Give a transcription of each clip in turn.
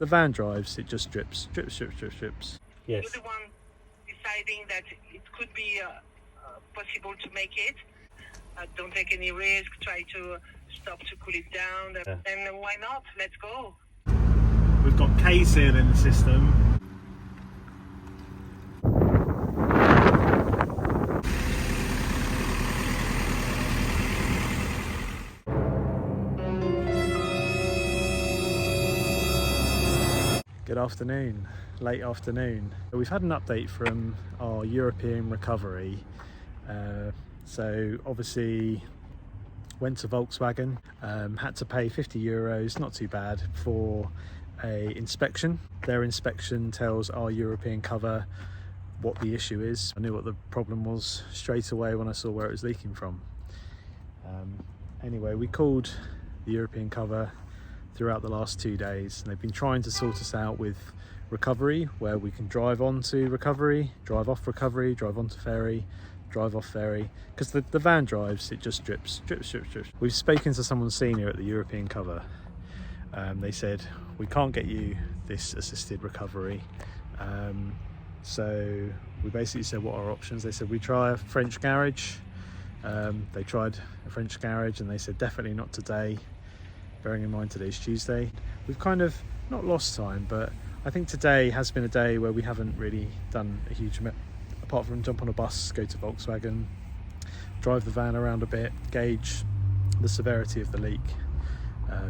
The van drives, it just drips. Yes. You're the one deciding that it could be possible to make it. Don't take any risk. Try to stop to cool it down. Yeah. And why not? Let's go. We've got K-seal in the system. Good afternoon, late afternoon. We've had an update from our European recovery. So obviously went to Volkswagen, had to pay €50, not too bad, for a inspection. Their inspection tells our European cover what the issue is. I knew what the problem was straight away when I saw where it was leaking from. Anyway, we called the European cover throughout the last 2 days, and they've been trying to sort us out with recovery, where we can drive on to recovery, drive off recovery, drive onto ferry, drive off ferry, because the van drives, it just drips. We've spoken to someone senior at the European cover. They said, we can't get you this assisted recovery. So we basically said, what are our options? They said, we try a French garage. They tried a French garage and they said, definitely not today, bearing in mind today's Tuesday. We've kind of not lost time, but I think today has been a day where we haven't really done a huge amount, apart from jump on a bus, go to Volkswagen, drive the van around a bit, gauge the severity of the leak,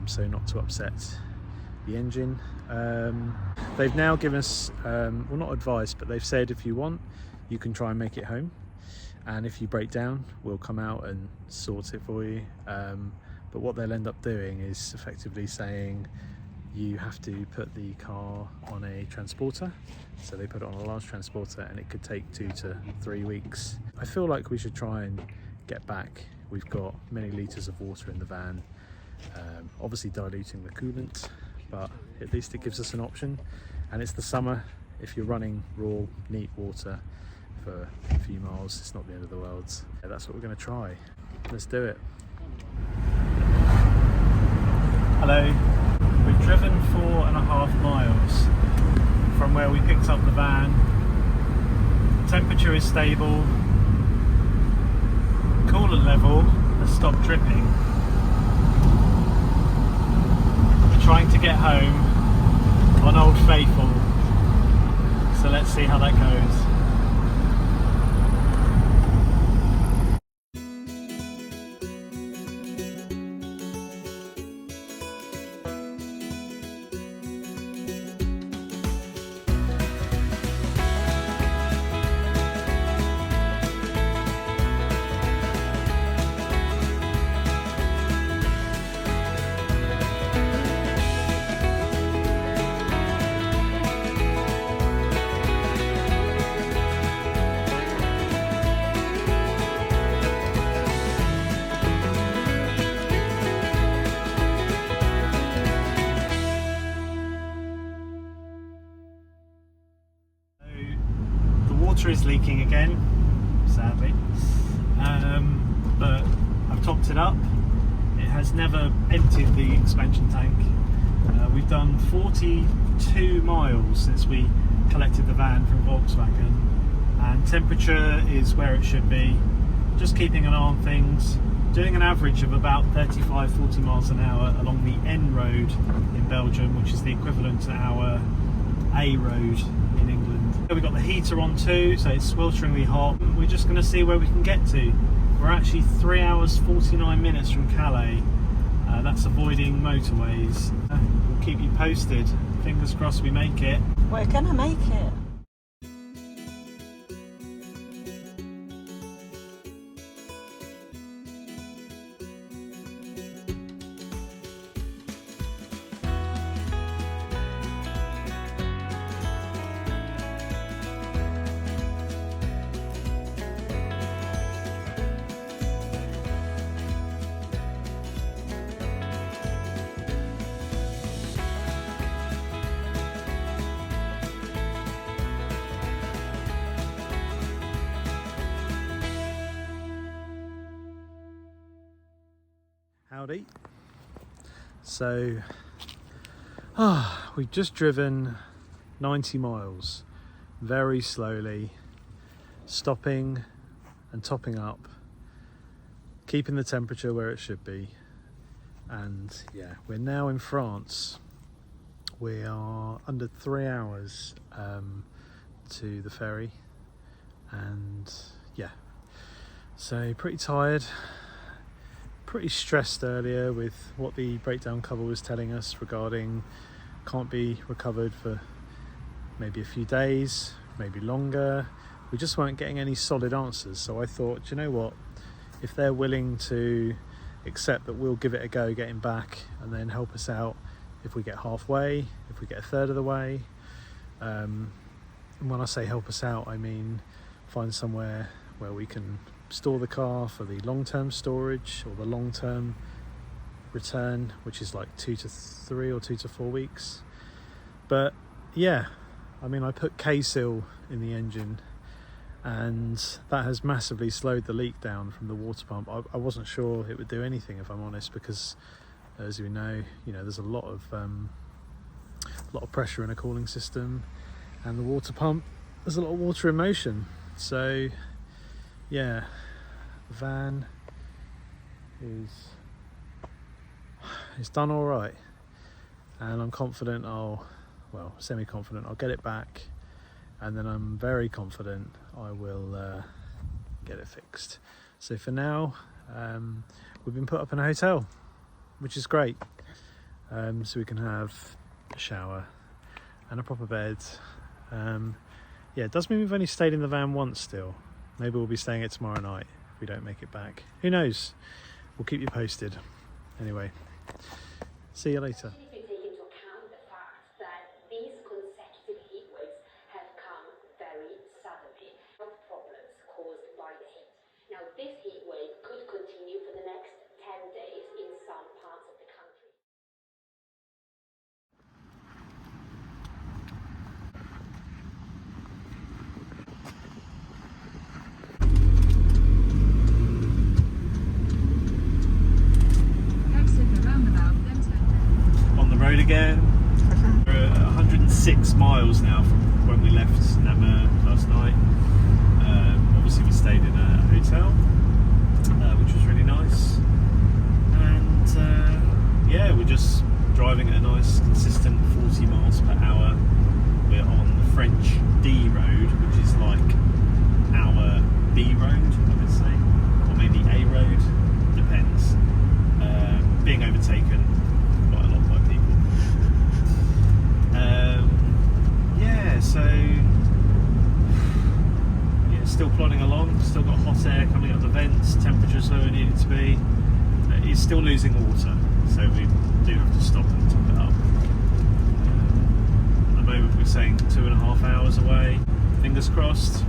so not to upset the engine. They've now given us, well, not advice, but they've said if you want, you can try and make it home, and if you break down, we'll come out and sort it for you. But what they'll end up doing is effectively saying you have to put the car on a transporter. So they put it on a large transporter and it could take 2 to 3 weeks. I feel like we should try and get back. We've got many litres of water in the van, obviously diluting the coolant, but at least it gives us an option. And it's the summer. If you're running raw, neat water for a few miles, it's not the end of the world. Yeah, that's what we're going to try. Let's do it. Hello. We've driven 4.5 miles from where we picked up the van. Temperature is stable. Coolant level has stopped dripping. We're trying to get home on Old Faithful. So let's see how that goes. Water is leaking again, sadly, but I've topped it up. It has never emptied the expansion tank. We've done 42 miles since we collected the van from Volkswagen, and temperature is where it should be. Just keeping an eye on things, doing an average of about 35-40 miles an hour along the N road in Belgium, which is the equivalent to our A road in England. We've got the heater on too, so it's swelteringly hot. We're just going to see where we can get to. We're actually 3 hours 49 minutes from Calais. That's avoiding motorways. We'll keep you posted. Fingers crossed we make it. We're gonna make it. Howdy. So We've just driven 90 miles very slowly, stopping and topping up, keeping the temperature where it should be. And yeah, we're now in France. We are under 3 hours to the ferry, and yeah, so pretty tired, pretty stressed earlier with what the breakdown cover was telling us regarding can't be recovered for maybe a few days, maybe longer. We just weren't getting any solid answers. So I thought, do you know what, if they're willing to accept that we'll give it a go getting back and then help us out if we get halfway, if we get a third of the way, and when I say help us out, I mean find somewhere where we can store the car for the long-term storage or the long-term return, which is like 2 to 3 or 2 to 4 weeks. But yeah, I mean, I put K-Seal in the engine and that has massively slowed the leak down from the water pump. I wasn't sure it would do anything, if I'm honest, because as we know, there's a lot of pressure in a cooling system, and the water pump, there's a lot of water in motion. So yeah, the van is done all right, and I'm confident semi-confident I'll get it back, and then I'm very confident I will get it fixed. So for now, we've been put up in a hotel, which is great, so we can have a shower and a proper bed. Yeah, it does mean we've only stayed in the van once still. Maybe we'll be staying it tomorrow night if we don't make it back. Who knows? We'll keep you posted. Anyway, see you later. If you take into account the fact that these consecutive heat waves have come very suddenly, health problems caused by the heat. Now, this heat wave could continue for the next 10 days in some parts of the country. On the road again. We're at 106 miles now from when we left Namur last night. Obviously we stayed in a hotel, which was really nice, and yeah, we're just driving at a nice consistent 40 miles per hour. We're on the French D road, which is like our B road, I would say, or maybe A road, depends. Being overtaken quite a lot by people. Yeah, so yeah, still plodding along. Still got hot air coming out the vents. Temperature's where we need it to be. It's still losing water, so we do have to stop and top it up. At the moment, we're saying 2.5 hours away. Fingers crossed.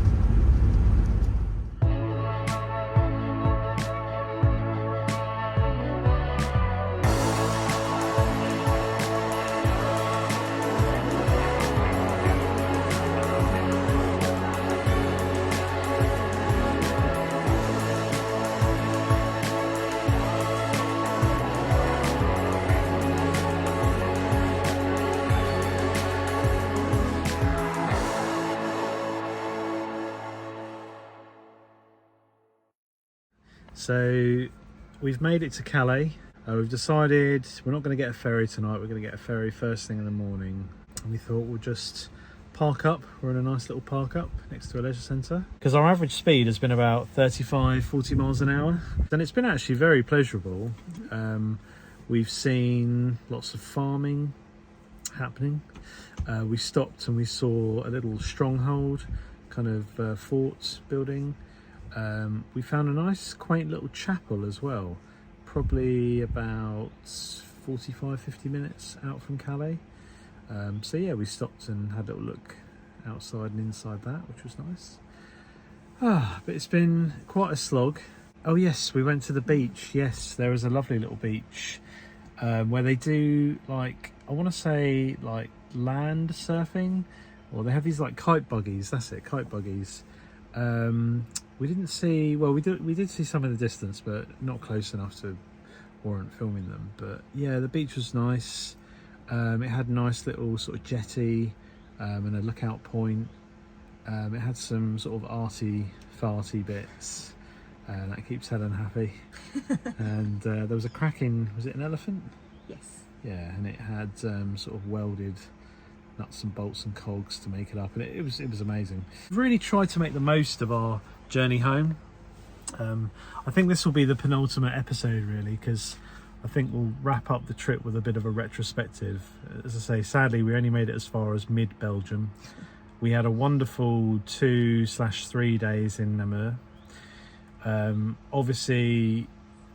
So we've made it to Calais. We've decided we're not going to get a ferry tonight. We're going to get a ferry first thing in the morning. And we thought we'll just park up. We're in a nice little park up next to a leisure centre. Because our average speed has been about 35, 40 miles an hour. And it's been actually very pleasurable. We've seen lots of farming happening. We stopped and we saw a little stronghold, kind of fort building. We found a nice quaint little chapel as well, probably about 45-50 minutes out from Calais. So yeah, we stopped and had a little look outside and inside that, which was nice. But it's been quite a slog. Oh yes, we went to the beach. Yes, there is a lovely little beach where they do, like, I want to say like land surfing, or they have these like kite buggies. That's it, kite buggies. We didn't see, well, we did see some in the distance, but not close enough to warrant filming them. But yeah, the beach was nice. It had a nice little sort of jetty and a lookout point. It had some sort of arty-farty bits. That keeps Helen happy. And there was a cracking, was it an elephant? Yes. Yeah, and it had sort of welded nuts and bolts and cogs to make it up, and it was amazing. We've really tried to make the most of our journey home. I think this will be the penultimate episode really, because I think we'll wrap up the trip with a bit of a retrospective. As I say, sadly we only made it as far as mid-Belgium. We had a wonderful 2/3 days in Namur. Obviously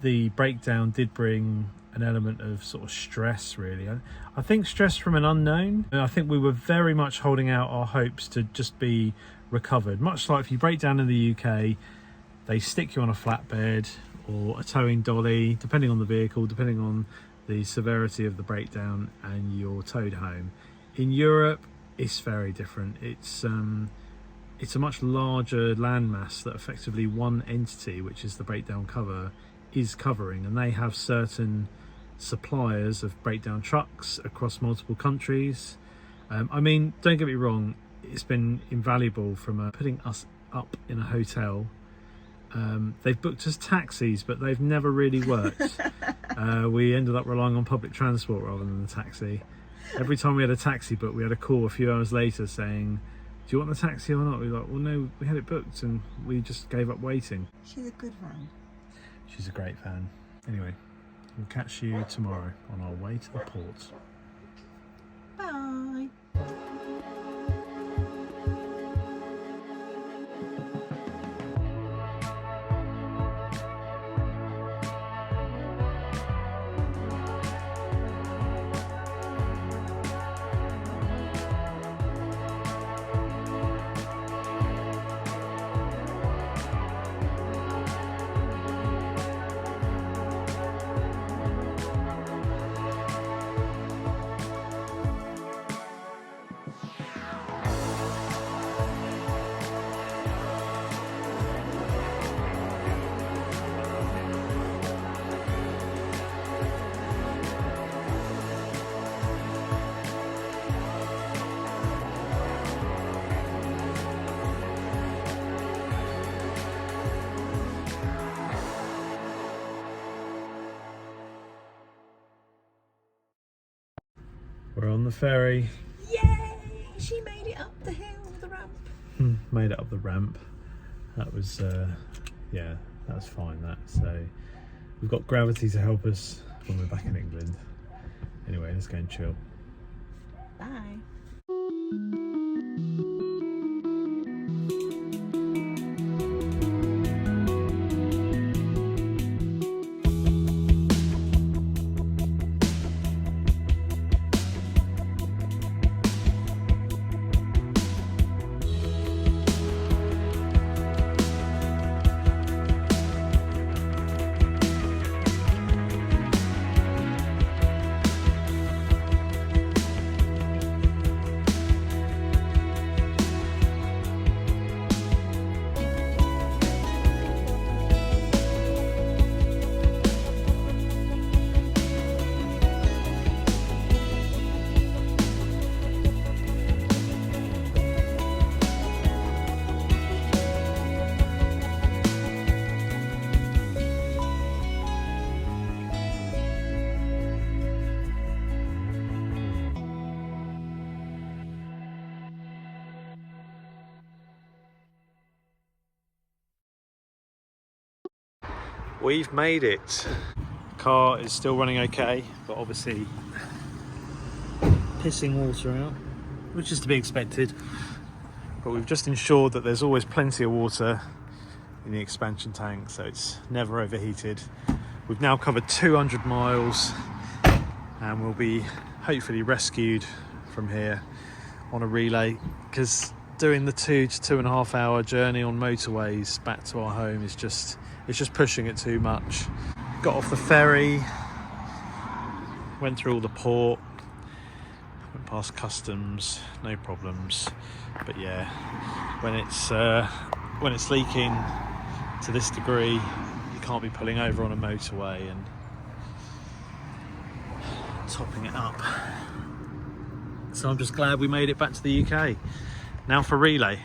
the breakdown did bring an element of sort of stress really. I think stress from an unknown. I think we were very much holding out our hopes to just be recovered. Much like if you break down in the UK, they stick you on a flatbed or a towing dolly, depending on the vehicle, depending on the severity of the breakdown, and you're towed home. In Europe, it's very different. It's a much larger landmass that effectively one entity, which is the breakdown cover, is covering, and they have certain suppliers of breakdown trucks across multiple countries. I mean, don't get me wrong, it's been invaluable from putting us up in a hotel. They've booked us taxis, but they've never really worked. We ended up relying on public transport rather than the taxi. Every time we had a taxi booked, we had a call a few hours later saying, do you want the taxi or not? We were like, well no, we had it booked, and we just gave up waiting. She's a good fan. She's a great fan. Anyway, we'll catch you tomorrow on our way to the port. Bye. We're on the ferry. Yay! She made it up the hill, the ramp. Made it up the ramp. That was, yeah, that was fine. So we've got gravity to help us when we're back in England. Anyway, let's go and chill. Bye. We've made it. The car is still running okay, but obviously pissing water out, which is to be expected. But we've just ensured that there's always plenty of water in the expansion tank, so it's never overheated. We've now covered 200 miles and we'll be hopefully rescued from here on a relay, because doing the 2 to 2.5 hour journey on motorways back to our home is just, it's just pushing it too much. Got off the ferry, went through all the port, went past customs, no problems. But yeah, when it's leaking to this degree, you can't be pulling over on a motorway and topping it up. So I'm just glad we made it back to the UK. Now for relay.